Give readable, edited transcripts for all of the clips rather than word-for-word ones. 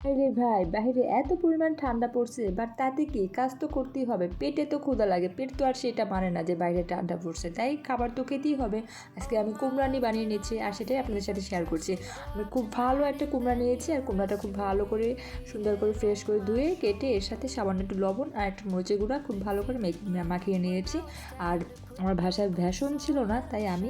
আরে ভাই, বাহিরে এত পরিমাণ ঠান্ডা পড়ছে, বাট তাতে কি, কাজ তো করতেই হবে, পেটে তো ক্ষুধা লাগে, পেট তো আর সেটা মানে না যে বাইরে ঠান্ডা পড়ছে, তাই খাবার তো খেতেই হবে। আজকে আমি কুমড়ানি বানিয়ে নিচ্ছি আর সেটাই আপনাদের সাথে শেয়ার করছি। আমি খুব ভালো একটা কুমড়া নিয়েছি আর কুমড়াটা খুব ভালো করে সুন্দর করে ফ্রেশ করে ধুয়ে কেটে এর সাথে সামান্য একটু লবণ আর একটু মরিচের গুঁড়া খুব ভালো করে মাখিয়ে নিয়েছি। আর আমার বাসায় ভেষণ ছিল না, তাই আমি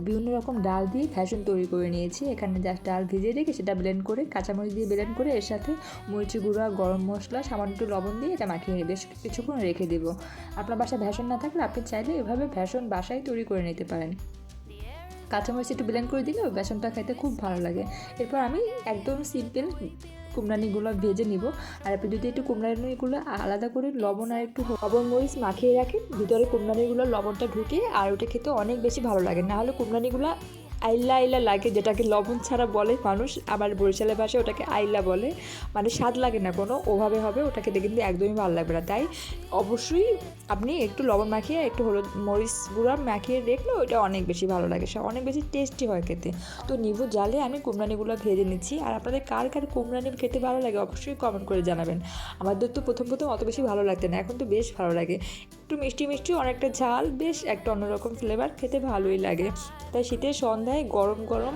বিভিন্ন রকম ডাল দিয়ে ভেষণ তৈরি করে নিয়েছি। এখানে জাস্ট ডাল ভিজিয়ে রেখে সেটা ব্লেন্ড করে, কাঁচামরিচ দিয়ে ব্লেন্ড করে এর সাথে মরিচি গুঁড়া, গরম মশলা, সামান্য একটু লবণ দিয়ে এটা মাখিয়ে বেশ কিছুক্ষণ রেখে দেবো। আপনার বাসায় ভেষণ না থাকলে আপনি চাইলে এভাবে ভেষণ বাসায় তৈরি করে নিতে পারেন। কাঁচামরিচ একটু ব্লেন্ড করে দিলে ওই বেসনটা খেতে খুব ভালো লাগে। এরপর আমি একদম সিম্পল কুমড়ানিগুলো ভেজে নিব। আর আপনি যদি একটু কুমড়ানিগুলো আলাদা করে লবণ আর একটু লবণ মরিচ মাখিয়ে রাখেন ভিতরে কুমড়ানিগুলো লবণটা ঢুকে, আর ওটা খেতে অনেক বেশি ভালো লাগে। না হলে কুমড়ানিগুলো আইলা আইলা লাগে, যেটাকে লবণ ছাড়া বলে মানুষ, আবার বরিশালের ভাষায় ওটাকে আইলা বলে, মানে স্বাদ লাগে না কোনো, ওভাবে হবে ওটা খেতে কিন্তু একদমই ভালো লাগবে না। তাই অবশ্যই আপনি একটু লবণ মাখিয়ে একটু হলুদ মরিচ গুঁড়া মাখিয়ে দেখলে ওইটা অনেক বেশি ভালো লাগে, অনেক বেশি টেস্টি হয় খেতে। তো নিবু জালে আমি কুমড়ানিগুলো ভেজে নিচ্ছি। আর আপনাদের কার কার কুমড়ানি খেতে ভালো লাগে অবশ্যই কমেন্ট করে জানাবেন। আমাদের তো প্রথম প্রথম অত বেশি ভালো লাগতো না, এখন তো বেশ ভালো লাগে। একটু মিষ্টি মিষ্টি, অনেকটা ঝাল, বেশ একটা অন্যরকম ফ্লেভার, খেতে ভালোই লাগে। তাই শীতের সন্ধ্যায় গরম গরম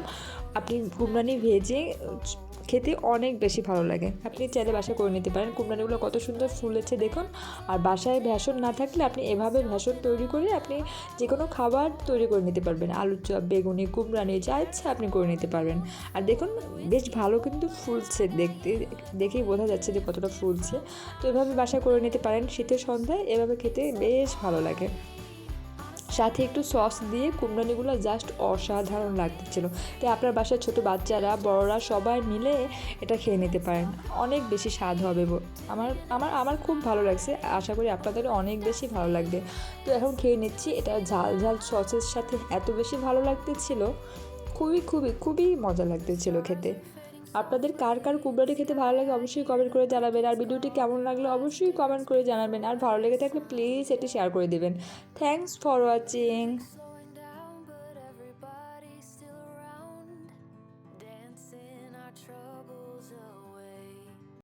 আপনি কুমড়ানি ভেজে খেতে অনেক বেশি ভালো লাগে। আপনি চাইলে বাসায় করে নিতে পারেন। কুমড়ানিগুলো কত সুন্দর ফুলেছে দেখুন। আর বাসায় ভেষণ না থাকলে আপনি এভাবে ভেষণ তৈরি করে আপনি যে কোনো খাবার তৈরি করে নিতে পারবেন। আলুর চপ, বেগুনি, কুমড়ানি যা ইচ্ছা আপনি করে নিতে পারবেন। আর দেখুন বেশ ভালো কিন্তু ফুলছে, দেখেই বোঝা যাচ্ছে যে কতটা ফুলছে। তো এভাবে বাসায় করে নিতে পারেন শীতের সন্ধ্যায়, এভাবে খেতে বেশ ভালো লাগে। সাথে একটু সস দিয়ে কুমড়ানিগুলো জাস্ট অসাধারণ লাগতেছিল। তাই আপনার বাসায় ছোটো বাচ্চারা, বড়রা সবাই মিলে এটা খেয়ে নিতে পারেন, অনেক বেশি স্বাদ হবে। আমার আমার আমার খুব ভালো লাগছে, আশা করি আপনাদেরও অনেক বেশি ভালো লাগবে। তো এখন খেয়ে নিচ্ছি, এটা ঝাল ঝাল সসের সাথে এত বেশি ভালো লাগতেছিল, খুবই খুবই খুবই মজা লাগতেছিল খেতে। আপনাদের কার কার কুমড়ানি খেতে ভালো লাগে অবশ্যই কমেন্ট করে জানাবেন। আর ভিডিওটি কেমন লাগলো অবশ্যই কমেন্ট করে জানাবেন। আর ভালো লেগে থাকলে প্লিজ এটি শেয়ার করে দেবেন। Thanks for watching.